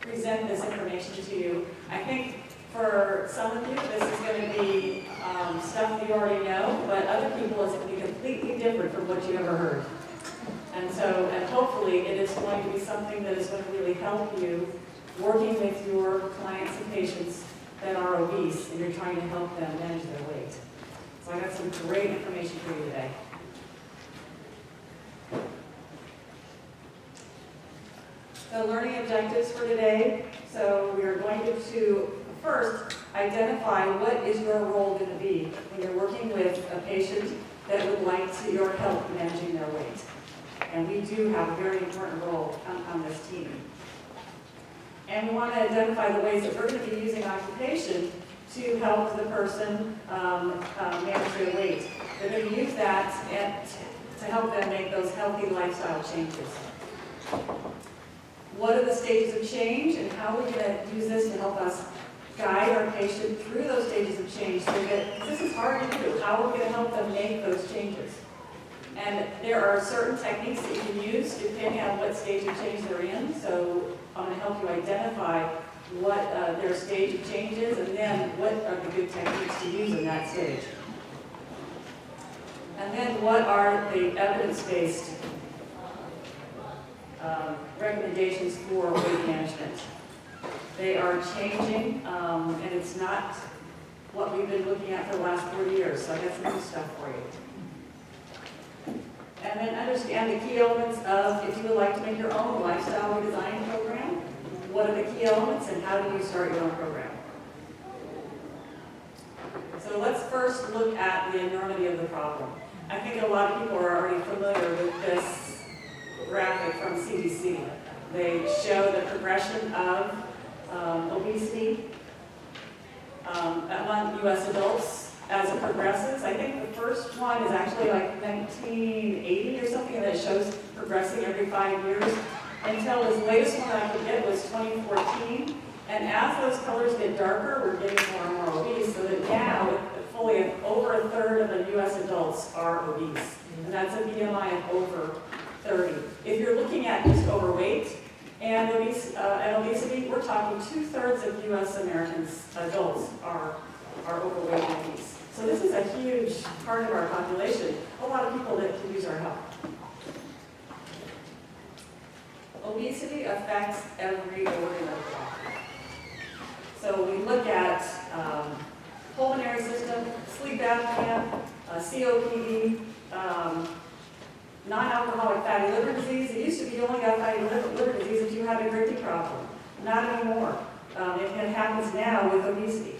present this information to you. I think for some of you, this is going to be stuff that you already know, but other people, it's going to be completely different from what you ever heard. And so, and hopefully, it is going to be something that is going to really help you working with your clients and patients that are obese, and you're trying to help them manage their weight. So I got some great information for you today. The learning objectives for today. So we are going to first identify what is your role going to be when you're working with a patient that would like your help managing their weight. And we do have a very important role on this team. And we want to identify the ways that we're going to be using occupation to help the person manage their weight. They're going to use that to help them make those healthy lifestyle changes. What are the stages of change, and how are we going to use this to help us guide our patient through those stages of change so that, this is hard to do, how are we going to help them make those changes? And there are certain techniques that you can use depending on what stage of change they're in. So I'm going to help you identify what their stage of change is, and then what are the good techniques to use in that stage. And then what are the evidence-based recommendations for weight management. They are changing, and it's not what we've been looking at for the last 40 years, so I got some new stuff for you. And then understand the key elements of, if you would like to make your own lifestyle redesign program, what are the key elements and how do you start your own program? So let's first look at the enormity of the problem. I think a lot of people are already familiar with this graphic from CDC. They show the progression of obesity among U.S. adults as it progresses. I think the first one is actually like 1980 or something, and it shows progressing every 5 years until this latest one I could get was 2014. And as those colors get darker, we're getting more and more obese, so that now fully over a third of the U.S. adults are obese. And that's a BMI of over 30. If you're looking at just overweight and obesity, we're talking 2/3 of U.S. Americans, adults, are overweight and obese. So this is a huge part of our population, a lot of people that can use our help. Obesity affects every organ of the body. So we look at pulmonary system, sleep apnea, COPD, non-alcoholic fatty liver disease. It used to be you only got fatty liver disease if you had a drinking problem. Not anymore. It happens now with obesity.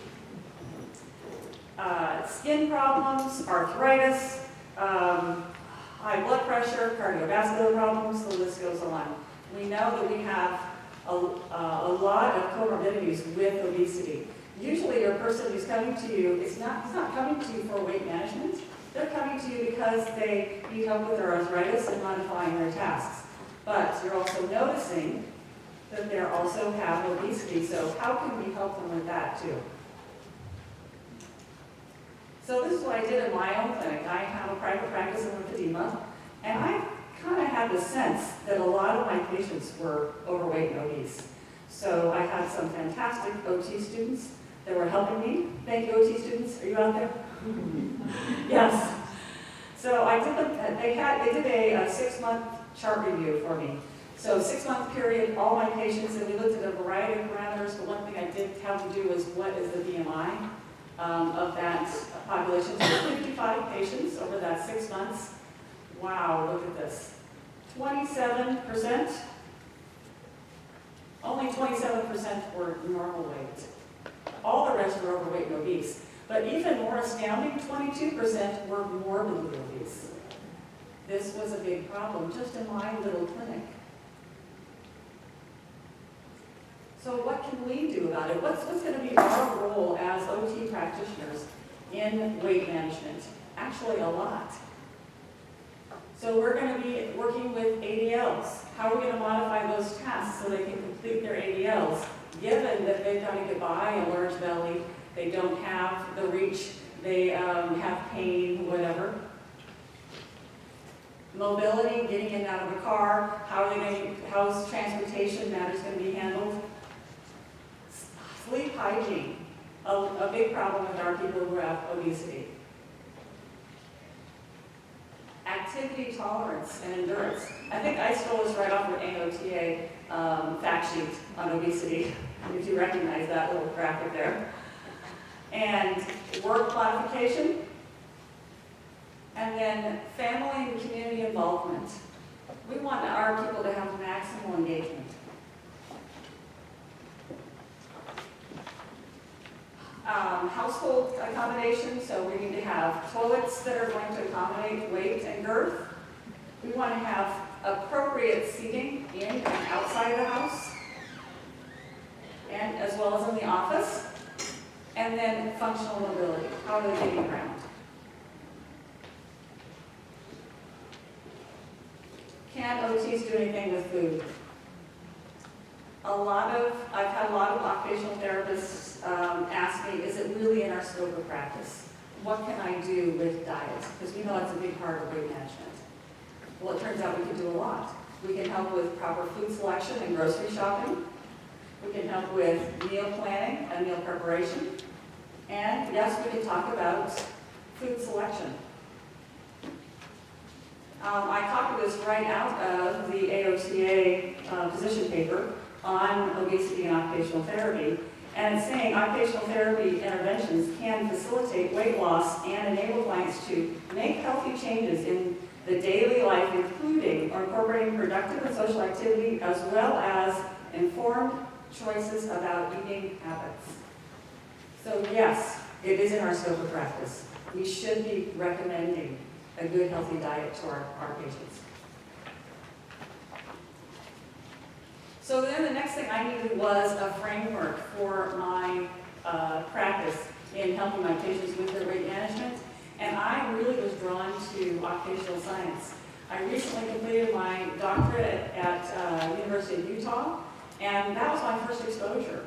Skin problems, arthritis, high blood pressure, cardiovascular problems, the list goes on. We know that we have a lot of comorbidities with obesity. Usually your person who's coming to you is not coming to you for weight management. They're coming to you because they need help with their arthritis and modifying their tasks. But you're also noticing that they also have obesity, so how can we help them with that too? So this is what I did in my own clinic. I have a private practice in lymphedema, and I kind of had the sense that a lot of my patients were overweight and obese. So I had some fantastic OT students that were helping me. Thank you, OT students. Are you out there? Yes. So I did they did a 6-month chart review for me. So 6-month period, all my patients, and we looked at a variety of parameters. The one thing I did have to do was what is the BMI of that population. So 55 patients over that 6 months. Wow, look at this. 27%, only 27% were normal weight. All the rest were overweight and obese. But even more astounding, 22% were morbidly obese. This was a big problem just in my little clinic. So what can we do about it? What's going to be our role as OT practitioners in weight management? Actually, a lot. So we're going to be working with ADLs. How are we going to modify those tasks so they can complete their ADLs, given that they've got to get by a large belly, they don't have the reach, they have pain, whatever. Mobility, getting in and out of the car, how's transportation matters going to be handled? a big problem with our people who have obesity. Activity tolerance and endurance. I think I stole this right off of AOTA fact sheet on obesity, if you recognize that little graphic there. And work modification, and then family and community involvement. We want our people to have maximal engagement. Household accommodation, so we need to have toilets that are going to accommodate weight and girth. We want to have appropriate seating in and outside the house, and as well as in the office. And then functional mobility, how are they getting around? Can OTs do anything with food? I've had a lot of occupational therapists ask me, is it really in our scope of practice? What can I do with diet? Because we know that's a big part of weight management. Well, it turns out we can do a lot. We can help with proper food selection and grocery shopping. We can help with meal planning and meal preparation. And yes, we can talk about food selection. I copied this right out of the AOTA position paper on obesity and occupational therapy. And it's saying occupational therapy interventions can facilitate weight loss and enable clients to make healthy changes in the daily life, including or incorporating productive and social activity, as well as informed choices about eating habits. So yes, it is in our scope of practice. We should be recommending a good, healthy diet to our patients. So then the next thing I needed was a framework for my practice in helping my patients with their weight management. And I really was drawn to occupational science. I recently completed my doctorate at University of Utah, and that was my first exposure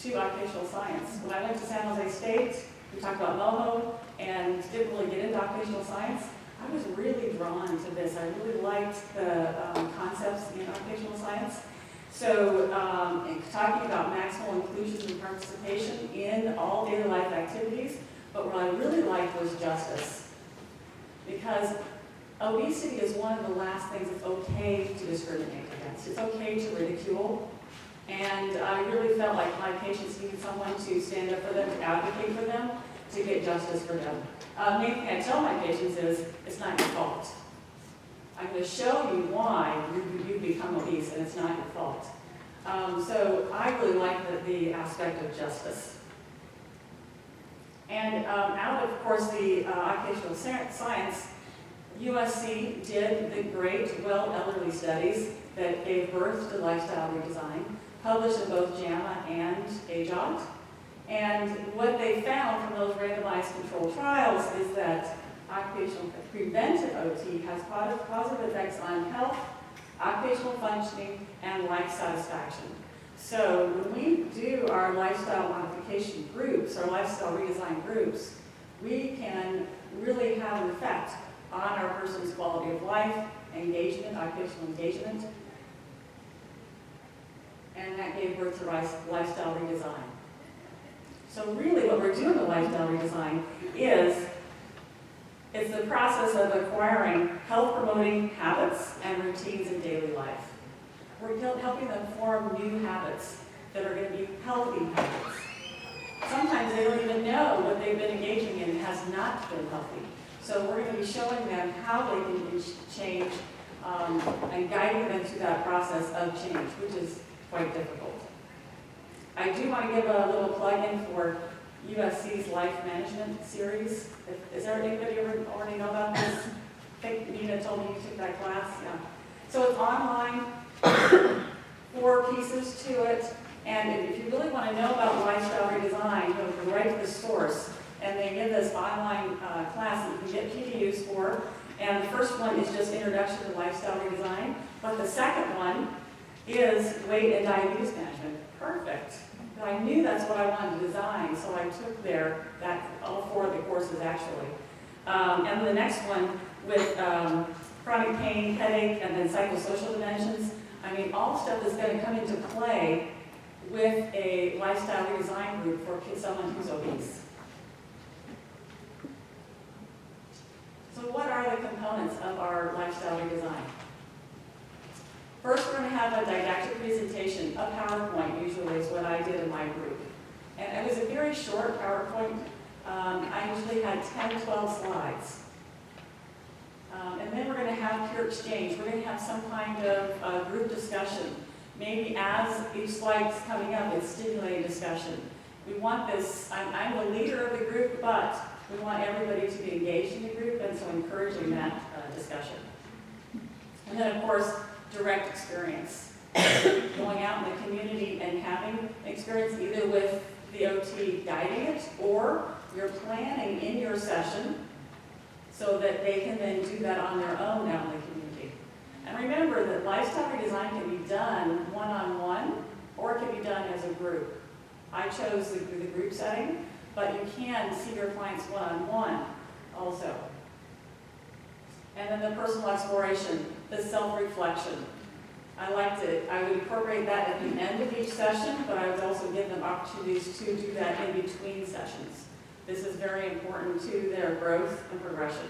to occupational science. When I went to San Jose State, we talked about MOMO and didn't really get into occupational science. I was really drawn to this. I really liked the concepts in occupational science. So talking about maximal inclusion and participation in all daily life activities, but what I really liked was justice. Because obesity is one of the last things it's okay to discriminate against. It's okay to ridicule. And I really felt like my patients needed someone to stand up for them, to advocate for them, to get justice for them. Main thing I tell my patients is, it's not your fault. I'm going to show you why you become obese, and it's not your fault. So I really like the aspect of justice. And out of course, the occupational science, USC did the great well-elderly studies that gave birth to lifestyle redesign, published in both JAMA and AJOT. And what they found from those randomized controlled trials is that occupational preventive OT has positive effects on health, occupational functioning, and life satisfaction. So when we do our lifestyle modification groups, our lifestyle redesign groups, we can really have an effect on our person's quality of life, engagement, occupational engagement, and that gave birth to lifestyle redesign. So really what we're doing with lifestyle redesign is it's the process of acquiring health-promoting habits and routines in daily life. We're helping them form new habits that are going to be healthy habits. Sometimes they don't even know what they've been engaging in has not been healthy. So we're going to be showing them how they can change and guiding them through that process of change, which is quite difficult. I do want to give a little plug-in for USC's Life Management Series. Is there anybody already know about this? I think Nina told me you took that class. Yeah. So it's online, 4 pieces to it. And if you really want to know about lifestyle redesign, you go right to the source. And they give this online class that you can get PDUs for. And the first one is just Introduction to Lifestyle Redesign. But the second one is Weight and Diabetes Management. Perfect. I knew that's what I wanted to design, so I took all 4 of the courses actually. And the next one with chronic pain, headache, and then psychosocial dimensions. I mean, all stuff that's going to come into play with a lifestyle redesign group for someone who's obese. So what are the components of our lifestyle redesign? First, we're going to have a didactic presentation. A PowerPoint usually is what I did in my group. And it was a very short PowerPoint. I usually had 10, 12 slides. And then we're going to have peer exchange. We're going to have some kind of group discussion. Maybe as each slide's coming up, it's stimulating discussion. We want this, I'm the leader of the group, but we want everybody to be engaged in the group, and so encouraging that discussion. And then, of course, direct experience. Going out in the community and having experience either with the OT guiding it, or you're planning in your session so that they can then do that on their own out in the community. And remember that lifestyle redesign can be done one-on-one, or it can be done as a group. I chose the group setting, but you can see your clients one-on-one also. And then the personal exploration, the self-reflection. I would incorporate that at the end of each session, but I would also give them opportunities to do that in between sessions. This is very important to their growth and progression.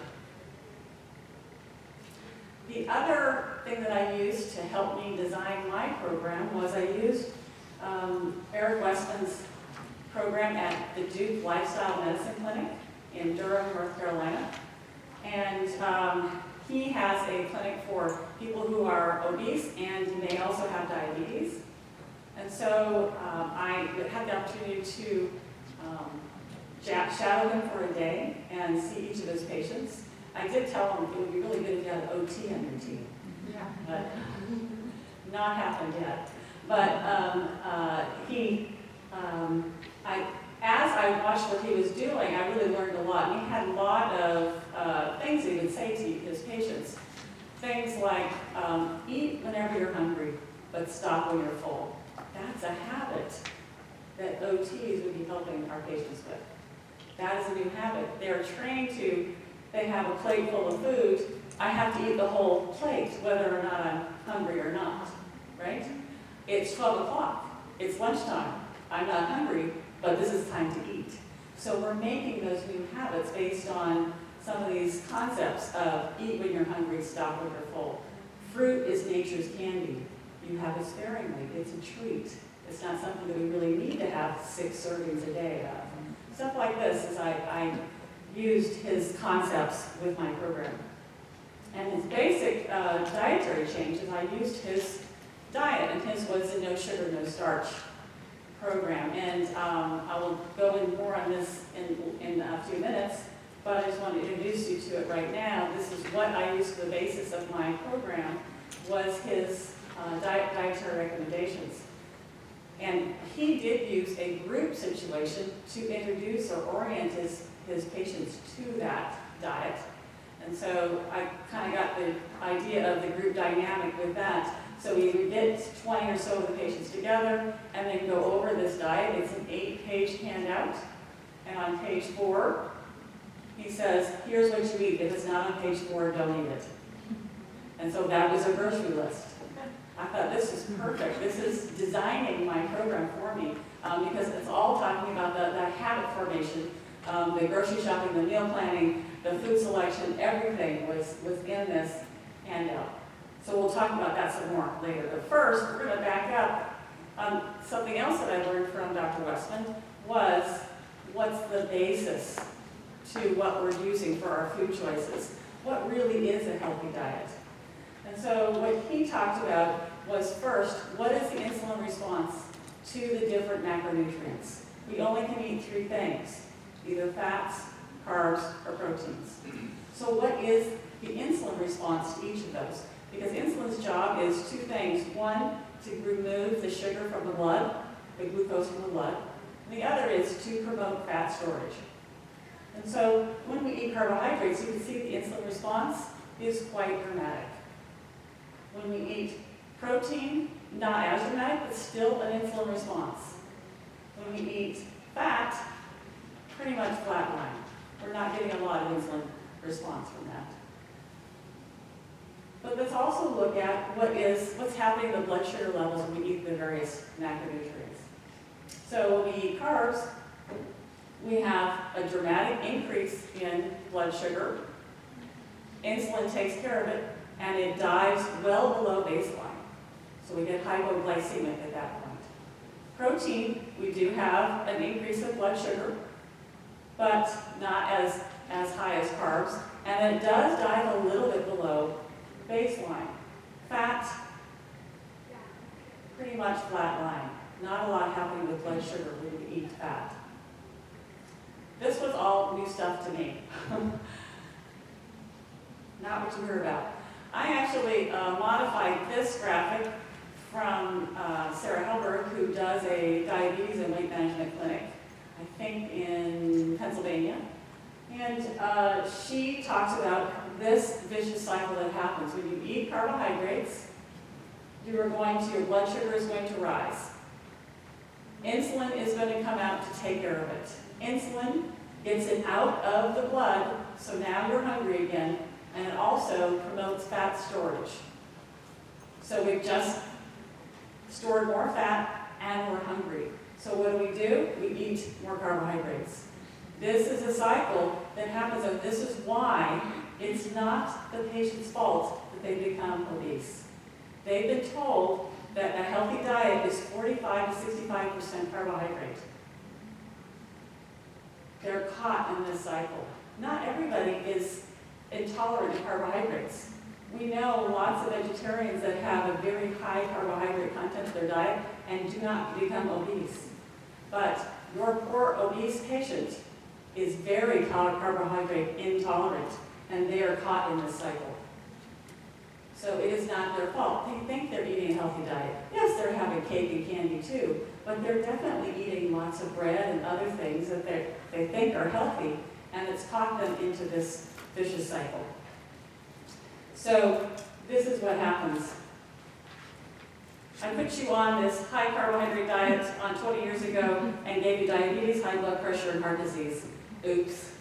The other thing that I used to help me design my program was I used Eric Westman's program at the Duke Lifestyle Medicine Clinic in Durham, North Carolina. And he has a clinic for people who are obese and may also have diabetes. And so I had the opportunity to shadow him for a day and see each of his patients. I did tell him it would be really good if you had an OT on your team. Yeah. But not happened yet. But as I watched what he was doing, I really learned a lot. He had a lot of things he would say to his patients. Things like, eat whenever you're hungry, but stop when you're full. That's a habit that OTs would be helping our patients with. That is a new habit. They're trained to, they have a plate full of food, I have to eat the whole plate, whether or not I'm hungry or not, right? It's 12 o'clock, it's lunchtime, I'm not hungry, but this is time to eat. So we're making those new habits based on some of these concepts of eat when you're hungry, stop when you're full. Fruit is nature's candy. You have it sparingly, it's a treat. It's not something that we really need to have 6 servings a day of. Stuff like this is I used his concepts with my program. And his basic dietary changes, I used his diet, and his was a no sugar, no starch program. And I will go in more on this in a few minutes, but I just want to introduce you to it right now. This is what I used for the basis of my program, was his dietary recommendations. And he did use a group situation to introduce or orient his patients to that diet. And so I kind of got the idea of the group dynamic with that. So we would get 20 or so of the patients together and then go over this diet. It's an 8-page handout. And on page 4, he says, here's what you eat. If it's not on page 4, don't eat it. And so that was a grocery list. I thought, this is perfect. This is designing my program for me because it's all talking about the habit formation, the grocery shopping, the meal planning, the food selection, everything was in this handout. So we'll talk about that some more later. But first, we're going to back up. Something else that I learned from Dr. Westman was what's the basis to what we're using for our food choices. What really is a healthy diet? And so what he talked about was first, what is the insulin response to the different macronutrients? We only can eat 3 things, either fats, carbs, or proteins. So what is the insulin response to each of those? Because insulin's job is 2 things. One, to remove the sugar from the blood, the glucose from the blood. And the other is to promote fat storage. And so when we eat carbohydrates, you can see the insulin response is quite dramatic. When we eat protein, not as dramatic, but still an insulin response. When we eat fat, pretty much flatline. We're not getting a lot of insulin response from that. But let's also look at what's happening in the blood sugar levels when we eat the various macronutrients. So when we eat carbs, we have a dramatic increase in blood sugar. Insulin takes care of it, and it dives well below baseline. So we get hypoglycemic at that point. Protein, we do have an increase of blood sugar, but not as high as carbs, and it does dive a little bit below baseline. Fat, pretty much flat line. Not a lot happening with blood sugar when we eat fat. This was all new stuff to me. Not what you hear about. I actually modified this graphic from Sarah Helberg, who does a diabetes and weight management clinic, I think in Pennsylvania. And she talks about this vicious cycle that happens. When you eat carbohydrates, your blood sugar is going to rise. Insulin is going to come out to take care of it. Insulin gets it out of the blood, so now you're hungry again, and it also promotes fat storage. So we've just stored more fat and we're hungry. So what do? We eat more carbohydrates. This is a cycle that happens, and this is why it's not the patient's fault that they become obese. They've been told that a healthy diet is 45 to 65% carbohydrate. They're caught in this cycle. Not everybody is intolerant to carbohydrates. We know lots of vegetarians that have a very high carbohydrate content in their diet and do not become obese. But your poor obese patient is very carbohydrate intolerant, and they are caught in this cycle. So it is not their fault. They think they're eating a healthy diet. Yes, they're having cake and candy too, but they're definitely eating lots of bread and other things that they think are healthy, and it's caught them into this vicious cycle. So this is what happens. I put you on this high carbohydrate diet on 20 years ago and gave you diabetes, high blood pressure, and heart disease. Oops.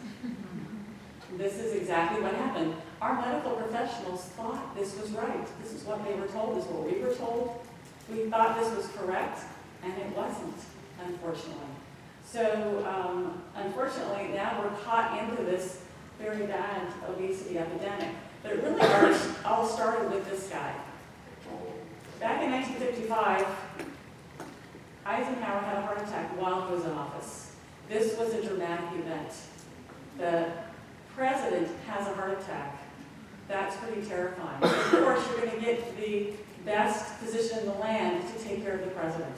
This is exactly what happened. Our medical professionals thought this was right. This is what they were told, this is what we were told. We thought this was correct, and it wasn't, unfortunately. So, unfortunately, now we're caught into this very bad obesity epidemic. But it really all started with this guy. Back in 1955, Eisenhower had a heart attack while he was in office. This was a dramatic event. The president has a heart attack. That's pretty terrifying. Of course, you're going to get the best physician in the land to take care of the president.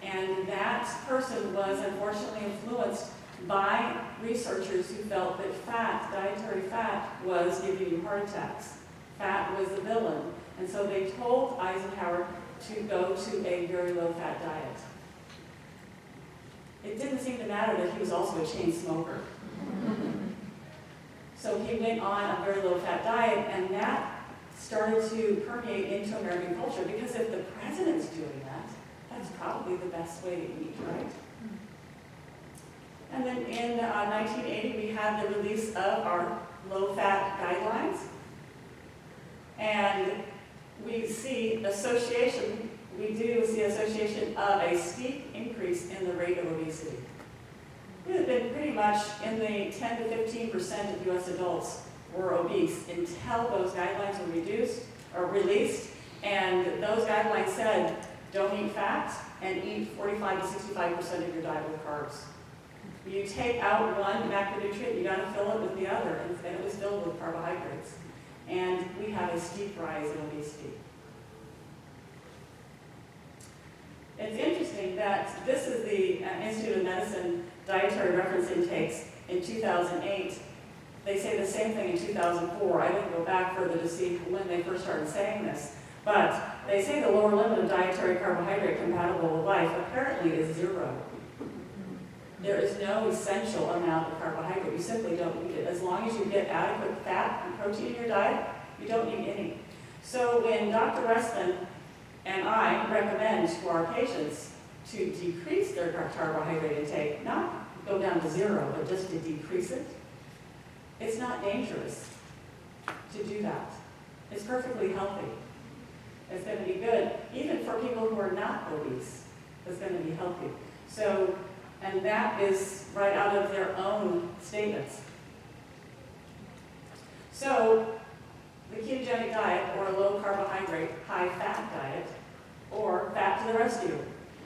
And that person was unfortunately influenced by researchers who felt that fat, dietary fat, was giving you heart attacks. Fat was the villain. And so they told Eisenhower to go to a very low-fat diet. It didn't seem to matter that he was also a chain smoker. So he went on a very low-fat diet, and that started to permeate into American culture, because if the president's doing that, that's probably the best way to eat, right? And then in 1980, we had the release of our low-fat guidelines, and we see association of a steep increase in the rate of obesity. It had been pretty much in the 10 to 15% of U.S. adults were obese until those guidelines were released, and those guidelines said, don't eat fat and eat 45 to 65% of your diet with carbs. You take out one macronutrient, you got to fill it with the other, and it was filled with carbohydrates. And we have a steep rise in obesity. It's interesting that this is the Institute of Medicine dietary reference intakes in 2008. They say the same thing in 2004. I didn't go back further to see when they first started saying this. But they say the lower limit of dietary carbohydrate compatible with life apparently is 0. There is no essential amount of carbohydrate. You simply don't need it. As long as you get adequate fat and protein in your diet, you don't need any. So when Dr. Westman and I recommend to our patients to decrease their carbohydrate intake, not go down to 0, but just to decrease it, it's not dangerous to do that. It's perfectly healthy. It's going to be good, even for people who are not obese. It's going to be healthy. So, and that is right out of their own statements. So, the ketogenic diet, or a low carbohydrate, high fat diet, or fat to the rescue.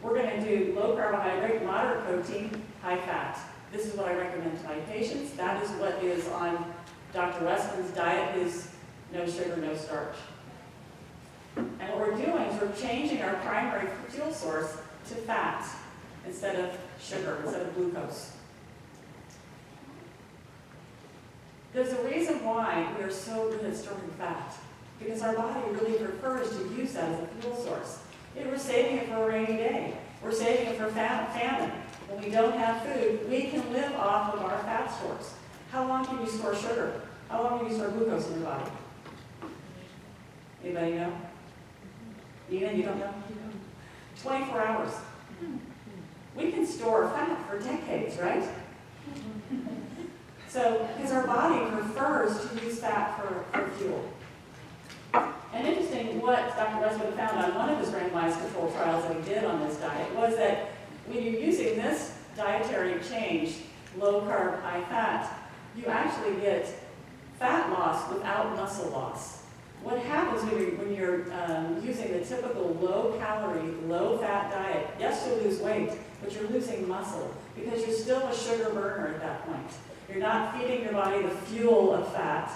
We're going to do low carbohydrate, moderate protein, high fat. This is what I recommend to my patients. That is what is on Dr. Westman's diet, is no sugar, no starch. And what we're doing is we're changing our primary fuel source to fat instead of sugar, instead of glucose. There's a reason why we are so good at storing fat, because our body really prefers to use that as a fuel source. We're saving it for a rainy day. We're saving it for famine. When we don't have food, we can live off of our fat stores. How long can you store sugar? How long can you store glucose in your body? Anybody know? Nina, you don't know? 24 hours. We can store fat for decades, right? So, because our body prefers to use fat for fuel. And interesting, what Dr. Westman found on one of his randomized controlled trials that he did on this diet was that when you're using this dietary change, low carb, high fat, you actually get fat loss without muscle loss. What happens when you're using the typical low calorie, low fat diet, yes, you'll lose weight, but you're losing muscle because you're still a sugar burner at that point. You're not feeding your body the fuel of fat,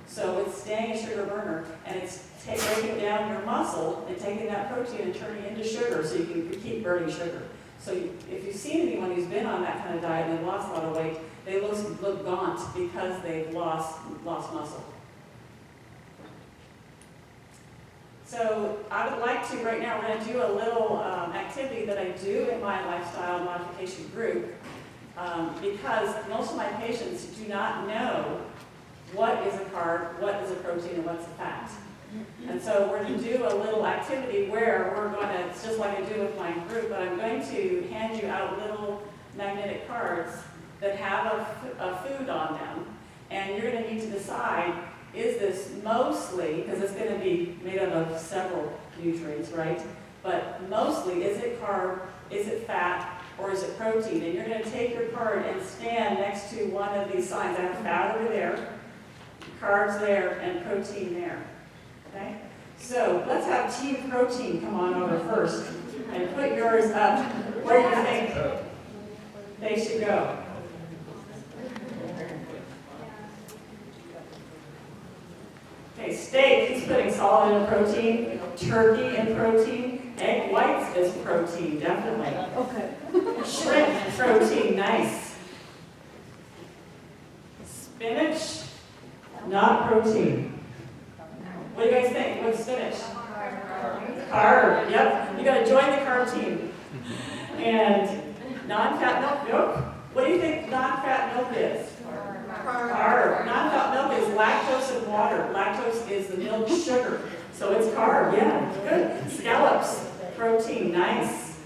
so it's staying a sugar burner, and it's breaking down your muscle and taking that protein and turning it into sugar so you can keep burning sugar. So if you've seen anyone who's been on that kind of diet and they've lost a lot of weight, they look gaunt because they've lost muscle. So I would like to, right now, we're going to do a little activity that I do in my lifestyle modification group because most of my patients do not know what is a carb, what is a protein, and what's a fat. And so we're going to do a little activity where we're going to, it's just like I do with my group, but I'm going to hand you out little magnetic cards that have a food on them, and you're going to need to decide, is this mostly, because it's going to be made up of several nutrients, right? But mostly, is it carb, is it fat, or is it protein? And you're going to take your card and stand next to one of these signs. I have fat over there, carbs there, and protein there. Okay? So let's have Team Protein come on over first and put yours up where you think they should go. Okay, steak, he's putting solid in protein, turkey in protein, egg whites is protein, definitely. Okay. Shrimp protein, nice. Spinach, not protein. What do you guys think? What's spinach? Carb, yep. You gotta join the carb team. And non-fat milk. What do you think non-fat milk is? Carb. Non-fat milk is lactose and water. Lactose is the milk sugar. So it's carb, yeah, good. Scallops, protein, nice.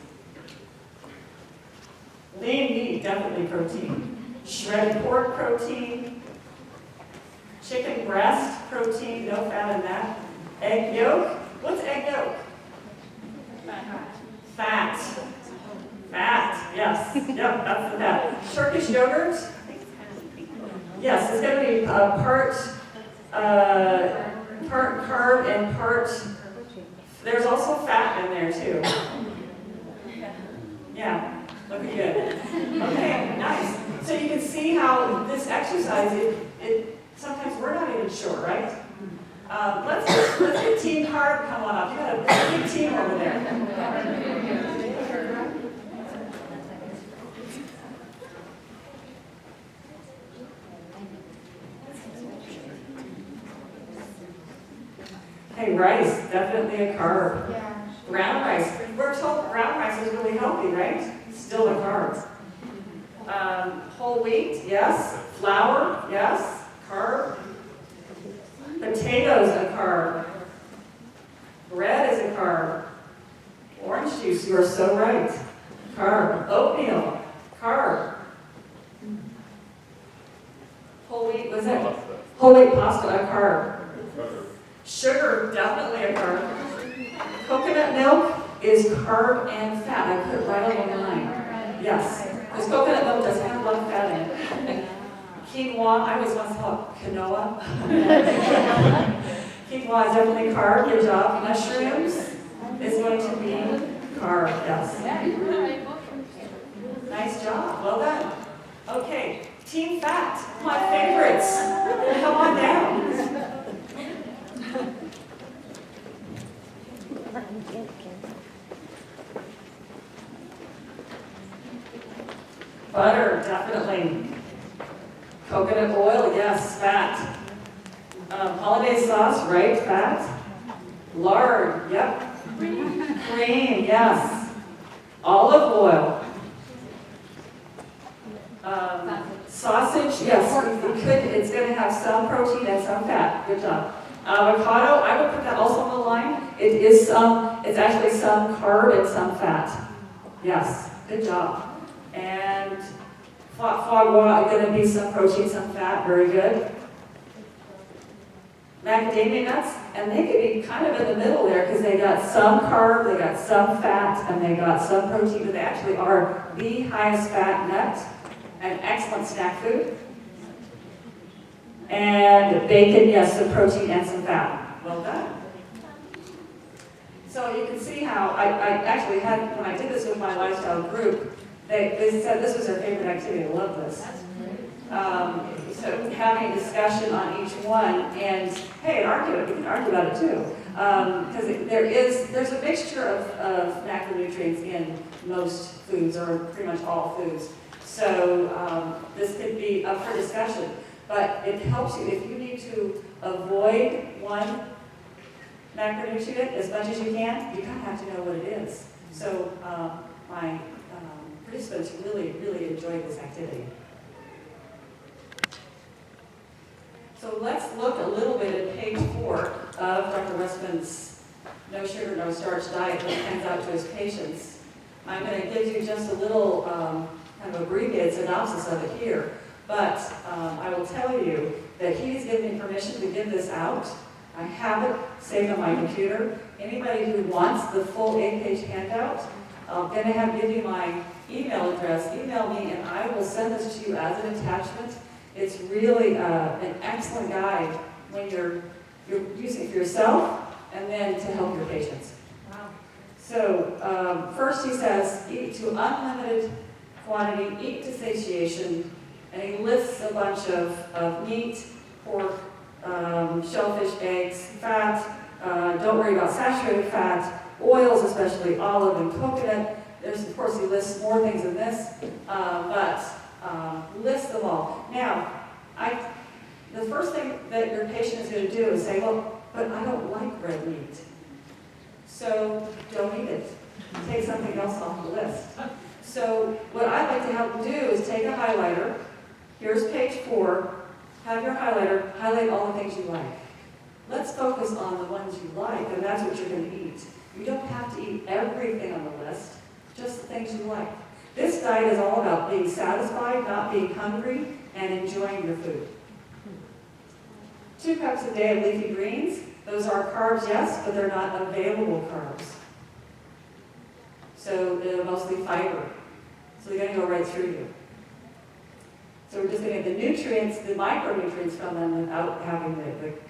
Lean meat, definitely protein. Shredded pork, protein. Chicken breast, protein, no fat in that. Egg yolk, what's egg yolk? Fat. Fat, yes. Yep, that's the fat. Turkish yogurt? Yes, it's going to be part carb and part, there's also fat in there too. Yeah, looking good. Okay, nice. So you can see how this exercise, sometimes we're not even sure, right? Let's get Team Carb come on up. You got a big team over there. Okay, rice, definitely a carb. Yeah. Brown rice. We're told brown rice is really healthy, right? Still a carb. Whole wheat, yes. Flour, yes. Carb. Potatoes, a carb. Bread is a carb. Orange juice, you are so right. Carb. Oatmeal, carb. Whole wheat, was it? Whole wheat pasta, a carb. Sugar, definitely a carb. Coconut milk is carb and fat. I put it right on the line. Yes, because coconut milk does have a lot of fat in it. Quinoa, I always once thought quinoa. Quinoa is definitely carb, good job. Mushrooms is going to be carb, yes. Nice job, well done. Okay, team fat, my favorites. Come on down. Butter, definitely. Coconut oil, yes, fat. Holiday sauce, right, fat. Lard, yep. Cream, yes. Olive oil. Sausage, yes, we could, it's going to have some protein and some fat. Good job. Avocado, I would put that also on the line. It's actually some carb and some fat. Yes, good job. And foie gras is going to be some protein, some fat. Very good. Macadamia nuts, and they could be kind of in the middle there because they got some carb, they got some fat, and they got some protein, but they actually are the highest fat nut. An excellent snack food. And bacon, yes, some protein and some fat. Well done. So you can see how I actually had, when I did this with my lifestyle group, they said this was their favorite activity. I love this. So having a discussion on each one, and hey, we can argue about it too. Because there's a mixture of macronutrients in most foods, or pretty much all foods. So this could be up for discussion, but it helps you if you need to avoid one macronutrient as much as you can. You kind of have to know what it is. So my participants really, really enjoyed this activity. So let's look a little bit at page 4 of Dr. Westman's no sugar, no starch diet that he hands out to his patients. I'm going to give you just a little kind of abbreviated synopsis of it here, but I will tell you that he's given me permission to give this out. I have it saved on my computer. Anybody who wants the full 8-page handout, I'm going to give you my email address. Email me and I will send this to you as an attachment. It's really an excellent guide when you're using it for yourself and then to help your patients. Wow. So first he says, eat to unlimited quantity, eat to satiation, and he lists a bunch of meat, pork, shellfish, eggs, fat, don't worry about saturated fat, oils, especially olive and coconut. There's, of course, he lists more things in this, but list them all. Now, the first thing that your patient is going to do is say, well, but I don't like red meat. So don't eat it. Take something else off the list. So what I like to help them do is take a highlighter. Here's page 4. Have your highlighter highlight all the things you like. Let's focus on the ones you like, and that's what you're going to eat. You don't have to eat everything on the list, just the things you like. This diet is all about being satisfied, not being hungry, and enjoying your food. 2 cups a day of leafy greens. Those are carbs, yes, but they're not available carbs. So they're mostly fiber. So they're going to go right through you. So we're just going to get the nutrients, the micronutrients from them without having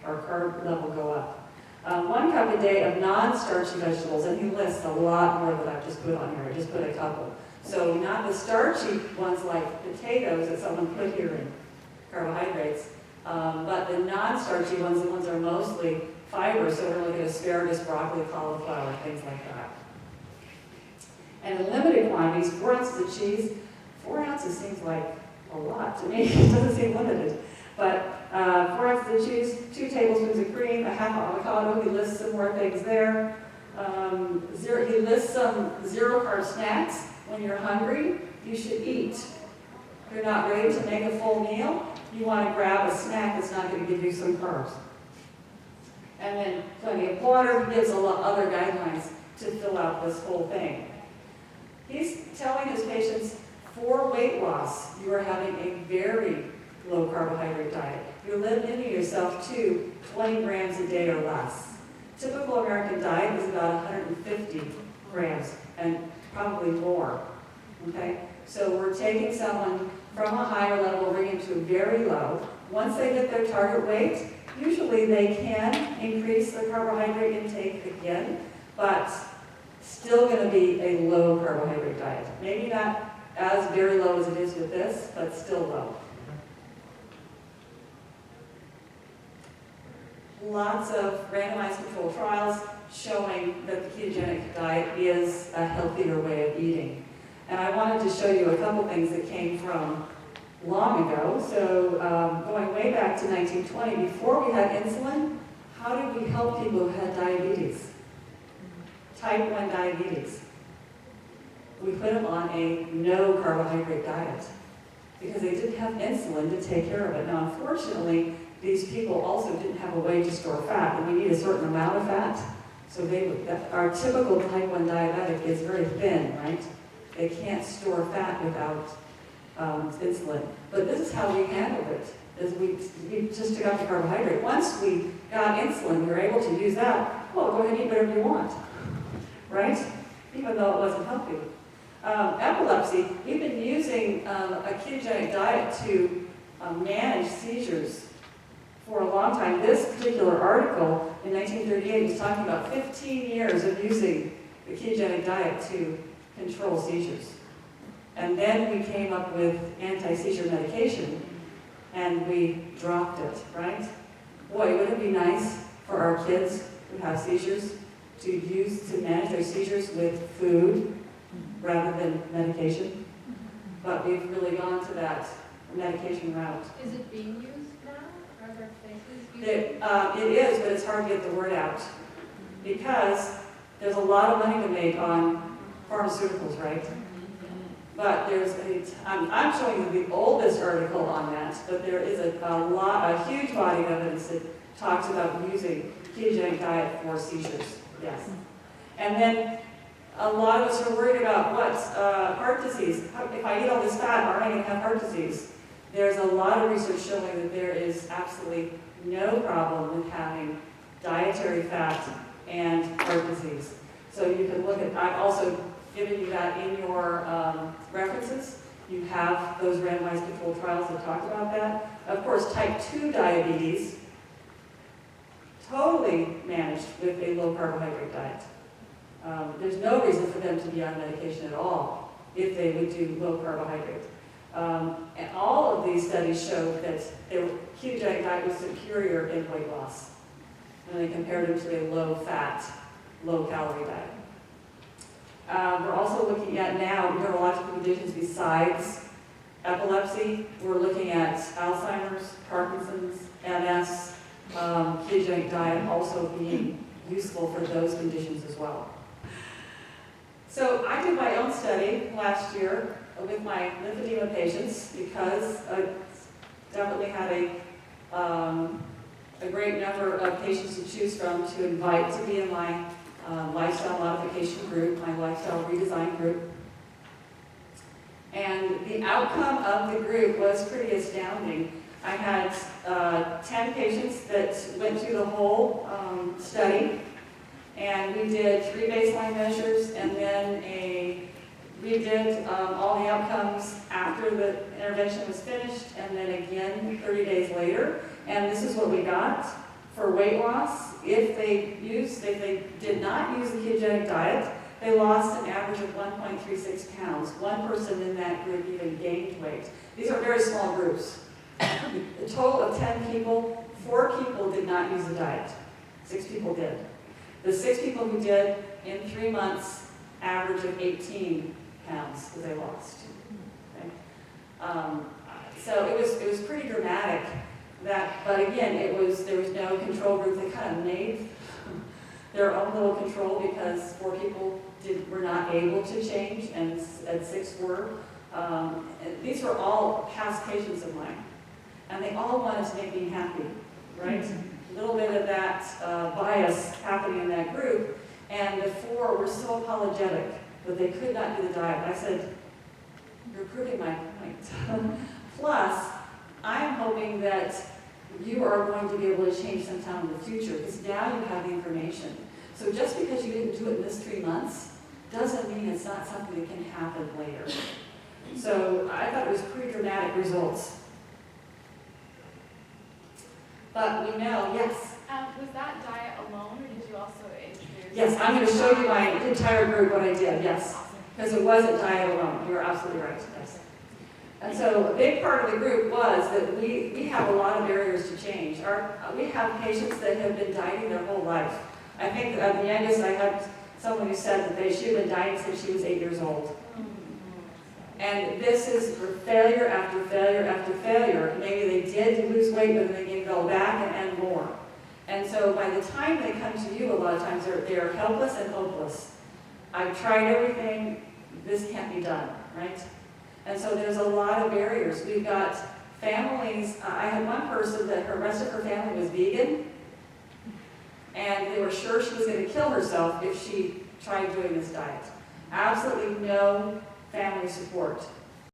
our carb level go up. 1 cup a day of non-starchy vegetables, and he lists a lot more that I've just put on here. I just put a couple. So not the starchy ones like potatoes that someone put here in carbohydrates, but the non-starchy ones, the ones that are mostly fiber, so we're looking at asparagus, broccoli, cauliflower, things like that. And in limited quantities, 4 ounces of cheese. 4 ounces seems like a lot to me. It doesn't seem limited. But 4 ounces of cheese, 2 tablespoons of cream, a half avocado. He lists some more things there. He lists some zero-carb snacks. When you're hungry, you should eat. If you're not ready to make a full meal, you want to grab a snack that's not going to give you some carbs. And then plenty of water. He gives a lot of other guidelines to fill out this whole thing. He's telling his patients, for weight loss, you are having a very low carbohydrate diet. You're limiting yourself to 20 grams a day or less. Typical American diet is about 150 grams and probably more. Okay? So we're taking someone from a higher level, bringing them to a very low. Once they hit their target weight, usually they can increase their carbohydrate intake again, but still going to be a low carbohydrate diet. Maybe not as very low as it is with this, but still low. Lots of randomized controlled trials showing that the ketogenic diet is a healthier way of eating. And I wanted to show you a couple things that came from long ago. So going way back to 1920, before we had insulin, how did we help people who had diabetes? Type 1 diabetes. We put them on a no carbohydrate diet because they didn't have insulin to take care of it. Now, unfortunately, these people also didn't have a way to store fat, and we need a certain amount of fat. So our typical type 1 diabetic is very thin, right? They can't store fat without insulin. But this is how we handled it, is we just took out the carbohydrate. Once we got insulin, we were able to use that. Well, go ahead and eat whatever you want, right? Even though it wasn't healthy. Epilepsy, we've been using a ketogenic diet to manage seizures for a long time. This particular article in 1938 was talking about 15 years of using the ketogenic diet to control seizures. And then we came up with anti-seizure medication, and we dropped it, right? Boy, wouldn't it be nice for our kids who have seizures to manage their seizures with food rather than medication? But we've really gone to that medication route. Is it being used now? Are there places using It is, but it's hard to get the word out because there's a lot of money to make on pharmaceuticals, right? But I'm showing you the oldest article on that, but there is a huge body of evidence that talks about using ketogenic diet for seizures, yes. And then a lot of us are worried about heart disease. If I eat all this fat, aren't I going to have heart disease? There's a lot of research showing that there is absolutely no problem with having dietary fat and heart disease. So you can look at, I've also given you that in your references. You have those randomized controlled trials that talk about that. Of course, type 2 diabetes, totally managed with a low carbohydrate diet. There's no reason for them to be on medication at all if they would do low carbohydrate. And all of these studies showed that the ketogenic diet was superior in weight loss when they compared it to a low-fat, low-calorie diet. We're also looking at now neurological conditions besides epilepsy. We're looking at Alzheimer's, Parkinson's, MS, ketogenic diet also being useful for those conditions as well. So I did my own study last year with my lymphedema patients because I definitely had a great number of patients to choose from to invite to be in my lifestyle modification group, my lifestyle redesign group. And the outcome of the group was pretty astounding. I had 10 patients that went through the whole study, and we did 3 baseline measures, and then we did all the outcomes after the intervention was finished, and then again 30 days later. And this is what we got for weight loss. If they did not use the ketogenic diet, they lost an average of 1.36 pounds. One person in that group even gained weight. These are very small groups. A total of 10 people, 4 people did not use the diet. 6 people did. The 6 people who did, in 3 months, average of 18 pounds that they lost. Okay? So it was pretty dramatic. But again, there was no control group. They kind of made their own little control because 4 people were not able to change, and 6 were. And these were all past patients of mine, and they all wanted to make me happy, right? A little bit of that bias happening in that group, and the 4 were so apologetic that they could not do the diet. I said, "You're proving my point." Plus, I'm hoping that you are going to be able to change sometime in the future, because now you have the information. So just because you didn't do it in this 3 months doesn't mean it's not something that can happen later. So I thought it was pretty dramatic results. But we know, yes. Was that diet alone, or did you also introduce? Yes, I'm going to show you my entire group what I did, yes. Awesome. Because it wasn't diet alone. You're absolutely right, yes. And so a big part of the group was that we have a lot of barriers to change. We have patients that have been dieting their whole life. I think that the youngest, I had someone who said that she had been dieting since she was 8 years old. And this is for failure after failure after failure. Maybe they did lose weight, but then they gained it all back and more. And so by the time they come to you, a lot of times they're helpless and hopeless. I've tried everything, this can't be done, right? And so there's a lot of barriers. We've got families, I had one person that the rest of her family was vegan, and they were sure she was going to kill herself if she tried doing this diet. Absolutely no family support.